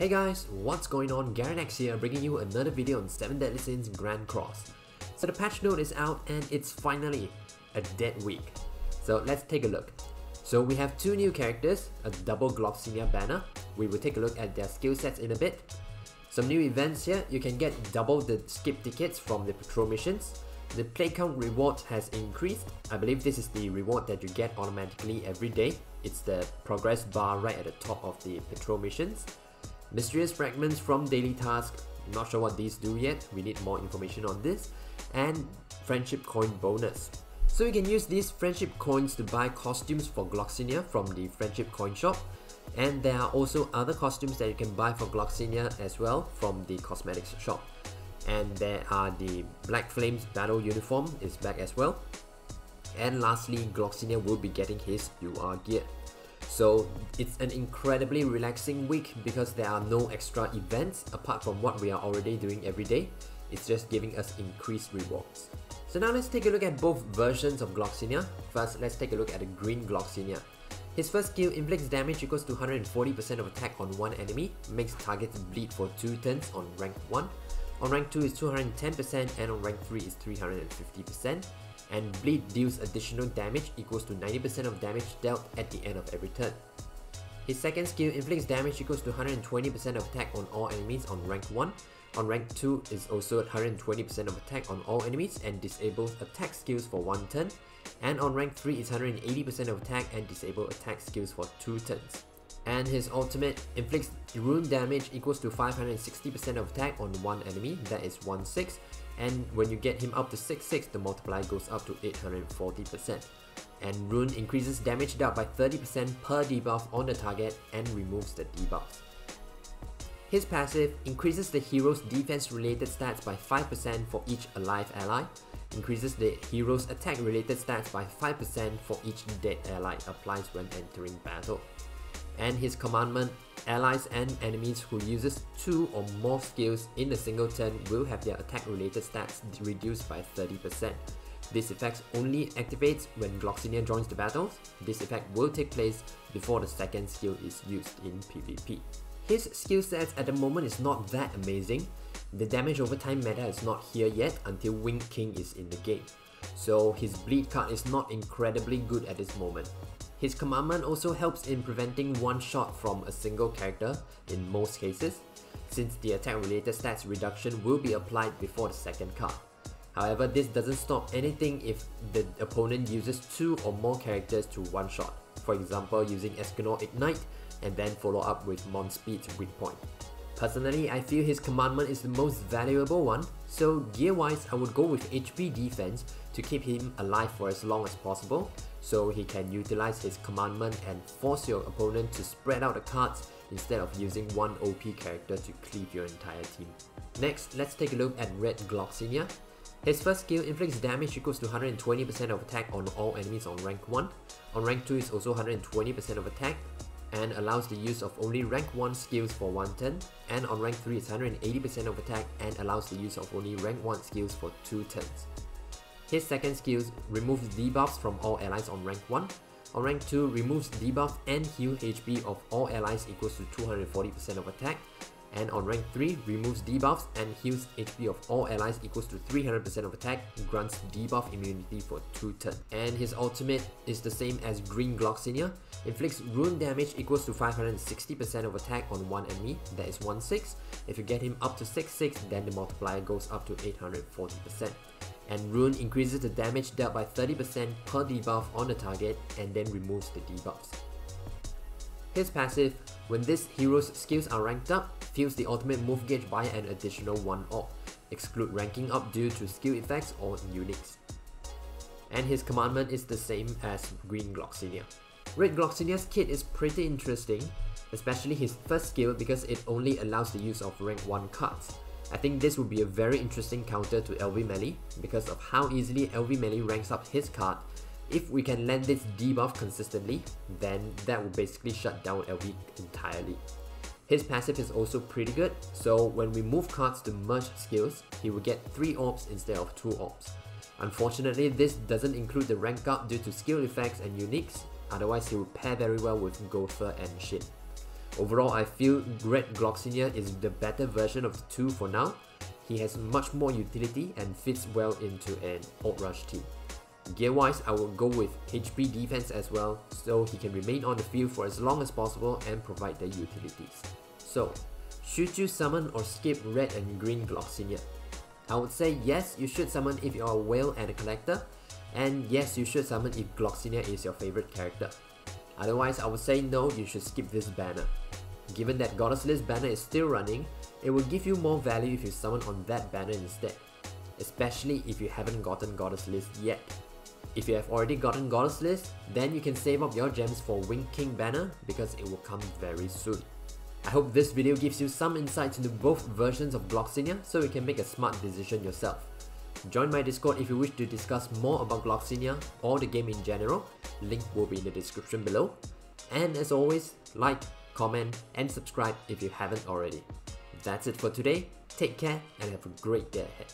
Hey guys, what's going on? Garrex here, bringing you another video on 7 Deadly Sins Grand Cross. So the patch note is out and it's finally a dead week. So let's take a look. So we have two new characters, a double Gloxinia banner. We will take a look at their skill sets in a bit. Some new events here, you can get double the skip tickets from the patrol missions. The play count reward has increased. I believe this is the reward that you get automatically every day. It's the progress bar right at the top of the patrol missions. Mysterious fragments from daily tasks, not sure what these do yet, we need more information on this. And friendship coin bonus. So you can use these friendship coins to buy costumes for Gloxinia from the friendship coin shop. And there are also other costumes that you can buy for Gloxinia as well from the cosmetics shop. And there are the Black Flames battle uniform is back as well. And lastly, Gloxinia will be getting his UR gear. So it's an incredibly relaxing week because there are no extra events apart from what we are already doing every day. It's just giving us increased rewards. So now let's take a look at both versions of Gloxinia. First, let's take a look at the green Gloxinia. His first skill inflicts damage equals to 140% of attack on one enemy, makes targets bleed for 2 turns on rank 1. On rank 2 is 210% and on rank 3 is 350%. And bleed deals additional damage equals to 90% of damage dealt at the end of every turn. His second skill inflicts damage equals to 120% of attack on all enemies on rank 1. On rank 2 is also at 120% of attack on all enemies and disables attack skills for 1 turn. And on rank 3 is 180% of attack and disable attack skills for 2 turns. And his ultimate inflicts rune damage equals to 560% of attack on one enemy, that is 1/6. And when you get him up to 6/6, the multiplier goes up to 840%. And rune increases damage dealt by 30% per debuff on the target and removes the debuffs. His passive increases the hero's defense related stats by 5% for each alive ally, increases the hero's attack related stats by 5% for each dead ally, applies when entering battle. And his commandment, allies and enemies who uses 2 or more skills in a single turn will have their attack related stats reduced by 30%. This effect only activates when Gloxinia joins the battles. This effect will take place before the second skill is used in PvP. His skill sets at the moment is not that amazing. The damage over time meta is not here yet until Winged King is in the game. So his bleed card is not incredibly good at this moment. His commandment also helps in preventing one shot from a single character in most cases, since the attack related stats reduction will be applied before the second card. However, this doesn't stop anything if the opponent uses 2 or more characters to one shot, for example using Escanor Ignite and then follow up with Monspeed's weak point. Personally, I feel his commandment is the most valuable one, so gear wise I would go with HP defense to keep him alive for as long as possible, so he can utilize his commandment and force your opponent to spread out the cards instead of using one OP character to cleave your entire team. Next, let's take a look at red Gloxinia. His first skill inflicts damage equals to 120% of attack on all enemies on rank 1. On rank 2 is also 120% of attack and allows the use of only rank 1 skills for 1 turn, and on rank 3 is 180% of attack and allows the use of only rank 1 skills for 2 turns. His second skill removes debuffs from all allies on rank 1. On rank 2, removes debuff and heal HP of all allies equals to 240% of attack. And on rank 3, removes debuffs and heals HP of all allies equals to 300% of attack, grants debuff immunity for 2 turns. And his ultimate is the same as green Gloxinia, inflicts rune damage equals to 560% of attack on one enemy, that is 1/6. If you get him up to 6/6, then the multiplier goes up to 840%. And rune increases the damage dealt by 30% per debuff on the target and then removes the debuffs. His passive, when this hero's skills are ranked up, fills the ultimate move gauge by an additional 1 orb, exclude ranking up due to skill effects or uniques. And his commandment is the same as green Gloxinia. Red Gloxinia's kit is pretty interesting, especially his first skill because it only allows the use of rank 1 cards. I think this would be a very interesting counter to LV Melee because of how easily LV Melee ranks up his card. If we can land this debuff consistently, then that will basically shut down LV entirely. His passive is also pretty good, so when we move cards to merge skills, he will get 3 orbs instead of 2 orbs. Unfortunately, this doesn't include the rank up due to skill effects and uniques, otherwise he would pair very well with Gotha and Shin. Overall, I feel Red Gloxinia is the better version of the two for now. He has much more utility and fits well into an Alt Rush team. Gear-wise, I will go with HP defense as well, so he can remain on the field for as long as possible and provide the utilities. So, should you summon or skip Red and Green Gloxinia? I would say yes, you should summon if you are a whale and a collector, and yes, you should summon if Gloxinia is your favorite character. Otherwise, I would say no, you should skip this banner. Given that Goddess List banner is still running, it will give you more value if you summon on that banner instead, especially if you haven't gotten Goddess List yet. If you have already gotten Goddess List, then you can save up your gems for Wing King banner because it will come very soon. I hope this video gives you some insights into both versions of Gloxinia so you can make a smart decision yourself. Join my Discord if you wish to discuss more about Gloxinia or the game in general, link will be in the description below. And as always, like, comment and subscribe if you haven't already. That's it for today, take care and have a great day ahead.